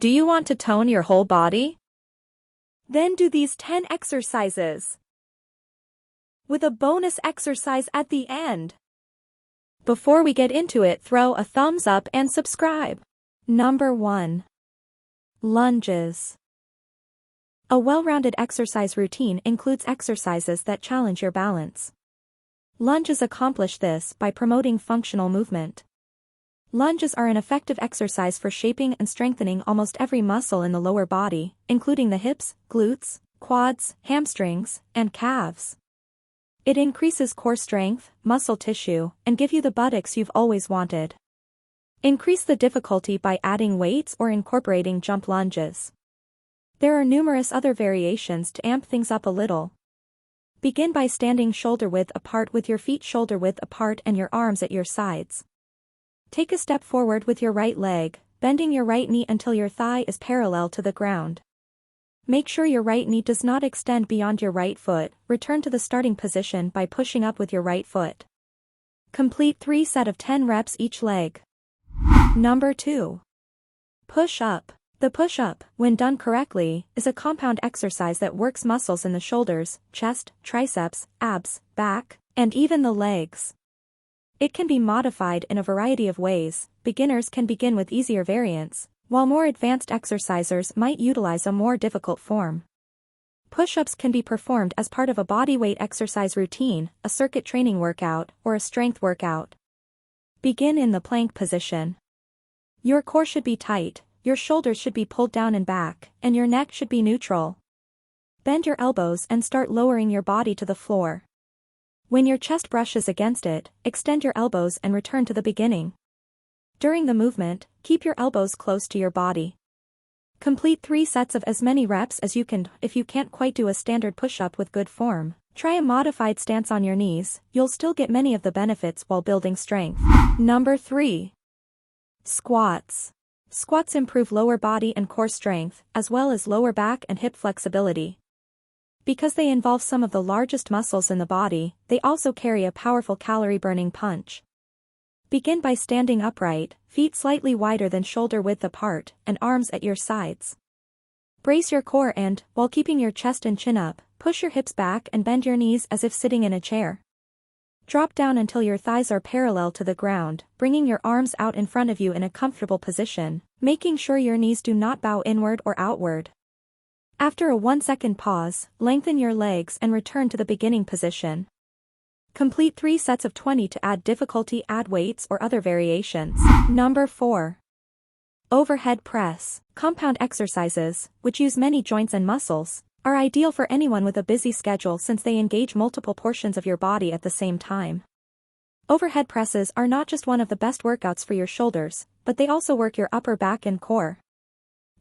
Do you want to tone your whole body? Then do these 10 exercises with a bonus exercise at the end. Before we get into it, throw a thumbs up and subscribe. Number 1. Lunges. A well-rounded exercise routine includes exercises that challenge your balance. Lunges accomplish this by promoting functional movement. Lunges are an effective exercise for shaping and strengthening almost every muscle in the lower body, including the hips, glutes, quads, hamstrings, and calves. It increases core strength, muscle tissue, and gives you the buttocks you've always wanted. Increase the difficulty by adding weights or incorporating jump lunges. There are numerous other variations to amp things up a little. Begin by standing shoulder-width apart with your feet shoulder-width apart and your arms at your sides. Take a step forward with your right leg, bending your right knee until your thigh is parallel to the ground. Make sure your right knee does not extend beyond your right foot. Return to the starting position by pushing up with your right foot. Complete 3 sets of 10 reps each leg. Number 2. Push-up. The push-up, when done correctly, is a compound exercise that works muscles in the shoulders, chest, triceps, abs, back, and even the legs. It can be modified in a variety of ways. Beginners can begin with easier variants, while more advanced exercisers might utilize a more difficult form. Push-ups can be performed as part of a bodyweight exercise routine, a circuit training workout, or a strength workout. Begin in the plank position. Your core should be tight, your shoulders should be pulled down and back, and your neck should be neutral. Bend your elbows and start lowering your body to the floor. When your chest brushes against it, extend your elbows and return to the beginning. During the movement, keep your elbows close to your body. Complete 3 sets of as many reps as you can. If you can't quite do a standard push-up with good form, try a modified stance on your knees. You'll still get many of the benefits while building strength. Number 3. Squats. Squats improve lower body and core strength, as well as lower back and hip flexibility. Because they involve some of the largest muscles in the body, they also carry a powerful calorie-burning punch. Begin by standing upright, feet slightly wider than shoulder-width apart, and arms at your sides. Brace your core and, while keeping your chest and chin up, push your hips back and bend your knees as if sitting in a chair. Drop down until your thighs are parallel to the ground, bringing your arms out in front of you in a comfortable position, making sure your knees do not bow inward or outward. After a 1-second pause, lengthen your legs and return to the beginning position. Complete 3 sets of 20 to add difficulty. Add weights or other variations. Number 4. Overhead press. Compound exercises, which use many joints and muscles, are ideal for anyone with a busy schedule since they engage multiple portions of your body at the same time. Overhead presses are not just one of the best workouts for your shoulders, but they also work your upper back and core.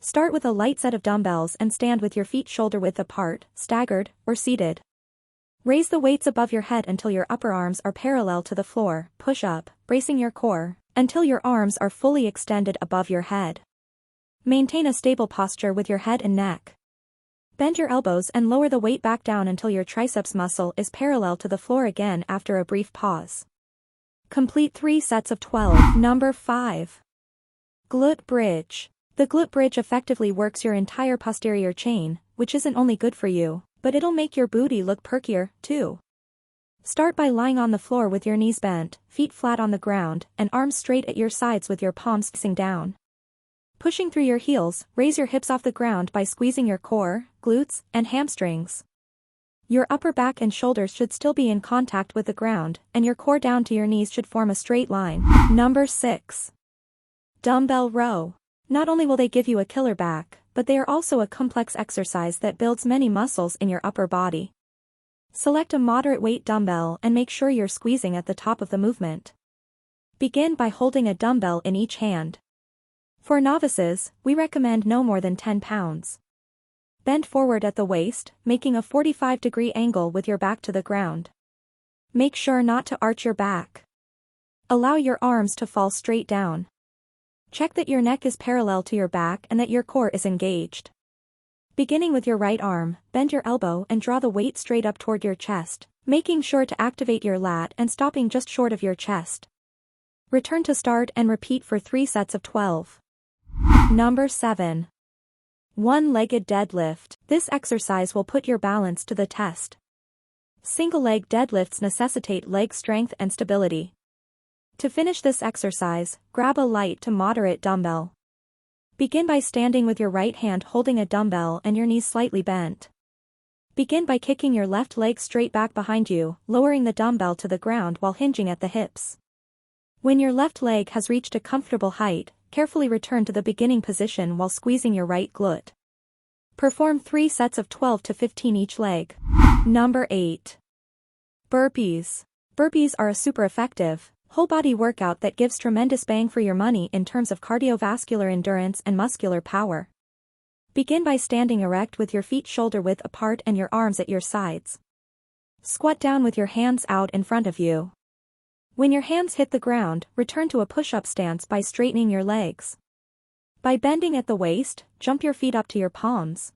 Start with a light set of dumbbells and stand with your feet shoulder-width apart, staggered, or seated. Raise the weights above your head until your upper arms are parallel to the floor. Push up, bracing your core, until your arms are fully extended above your head. Maintain a stable posture with your head and neck. Bend your elbows and lower the weight back down until your triceps muscle is parallel to the floor again after a brief pause. Complete 3 sets of 12. Number 5. Glute bridge. The glute bridge effectively works your entire posterior chain, which isn't only good for you, but it'll make your booty look perkier, too. Start by lying on the floor with your knees bent, feet flat on the ground, and arms straight at your sides with your palms facing down. Pushing through your heels, raise your hips off the ground by squeezing your core, glutes, and hamstrings. Your upper back and shoulders should still be in contact with the ground, and your core down to your knees should form a straight line. Number 6. Dumbbell row. Not only will they give you a killer back, but they are also a complex exercise that builds many muscles in your upper body. Select a moderate weight dumbbell and make sure you're squeezing at the top of the movement. Begin by holding a dumbbell in each hand. For novices, we recommend no more than 10 pounds. Bend forward at the waist, making a 45-degree angle with your back to the ground. Make sure not to arch your back. Allow your arms to fall straight down. Check that your neck is parallel to your back and that your core is engaged. Beginning with your right arm, bend your elbow and draw the weight straight up toward your chest, making sure to activate your lat and stopping just short of your chest. Return to start and repeat for 3 sets of 12. Number 7. One-legged deadlift. This exercise will put your balance to the test. Single-leg deadlifts necessitate leg strength and stability. To finish this exercise, grab a light to moderate dumbbell. Begin by standing with your right hand holding a dumbbell and your knees slightly bent. Begin by kicking your left leg straight back behind you, lowering the dumbbell to the ground while hinging at the hips. When your left leg has reached a comfortable height, carefully return to the beginning position while squeezing your right glute. Perform 3 sets of 12 to 15 each leg. Number 8. Burpees. Burpees are a super effective, whole-body workout that gives tremendous bang for your money in terms of cardiovascular endurance and muscular power. Begin by standing erect with your feet shoulder-width apart and your arms at your sides. Squat down with your hands out in front of you. When your hands hit the ground, return to a push-up stance by straightening your legs. By bending at the waist, jump your feet up to your palms.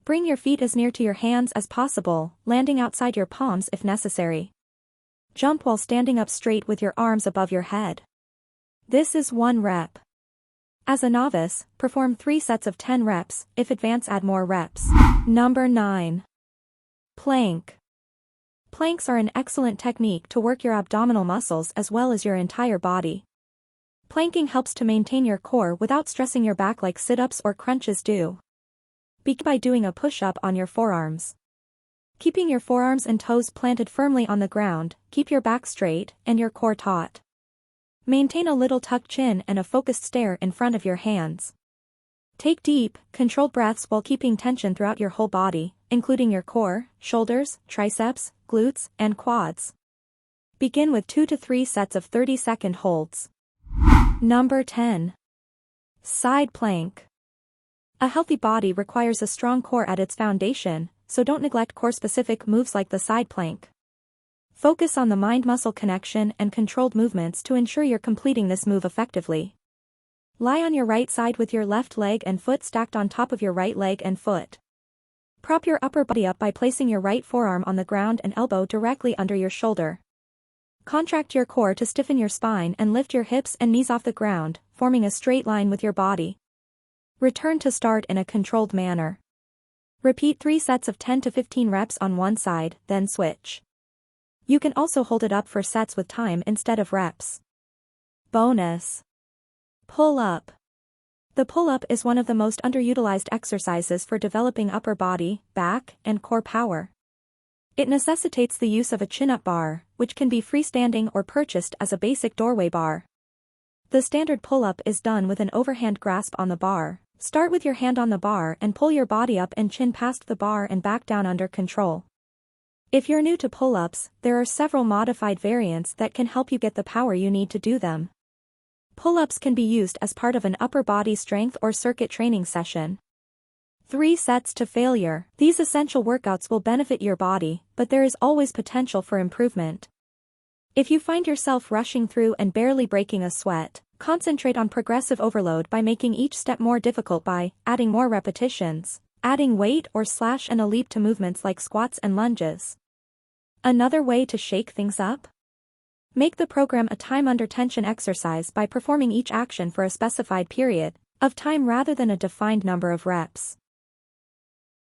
Bring your feet as near to your hands as possible, landing outside your palms if necessary. Jump while standing up straight with your arms above your head. This is 1 rep. As a novice, perform 3 sets of 10 reps, if advanced add more reps. Number 9. Plank. Planks are an excellent technique to work your abdominal muscles as well as your entire body. Planking helps to maintain your core without stressing your back like sit-ups or crunches do. Begin by doing a push-up on your forearms. Keeping your forearms and toes planted firmly on the ground, keep your back straight and your core taut. Maintain a little tucked chin and a focused stare in front of your hands. Take deep, controlled breaths while keeping tension throughout your whole body, including your core, shoulders, triceps, glutes, and quads. Begin with 2 to 3 sets of 30-second holds. Number 10. Side plank. A healthy body requires a strong core at its foundation, so don't neglect core-specific moves like the side plank. Focus on the mind-muscle connection and controlled movements to ensure you're completing this move effectively. Lie on your right side with your left leg and foot stacked on top of your right leg and foot. Prop your upper body up by placing your right forearm on the ground and elbow directly under your shoulder. Contract your core to stiffen your spine and lift your hips and knees off the ground, forming a straight line with your body. Return to start in a controlled manner. Repeat 3 sets of 10 to 15 reps on one side, then switch. You can also hold it up for sets with time instead of reps. Bonus. Pull-up. The pull-up is one of the most underutilized exercises for developing upper body, back, and core power. It necessitates the use of a chin-up bar, which can be freestanding or purchased as a basic doorway bar. The standard pull-up is done with an overhand grasp on the bar. Start with your hand on the bar and pull your body up and chin past the bar and back down under control. If you're new to pull-ups, there are several modified variants that can help you get the power you need to do them. Pull-ups can be used as part of an upper body strength or circuit training session. 3 sets to failure. These essential workouts will benefit your body, but there is always potential for improvement. If you find yourself rushing through and barely breaking a sweat, concentrate on progressive overload by making each step more difficult by adding more repetitions, adding weight or slash and a leap to movements like squats and lunges. Another way to shake things up? Make the program a time under tension exercise by performing each action for a specified period of time rather than a defined number of reps.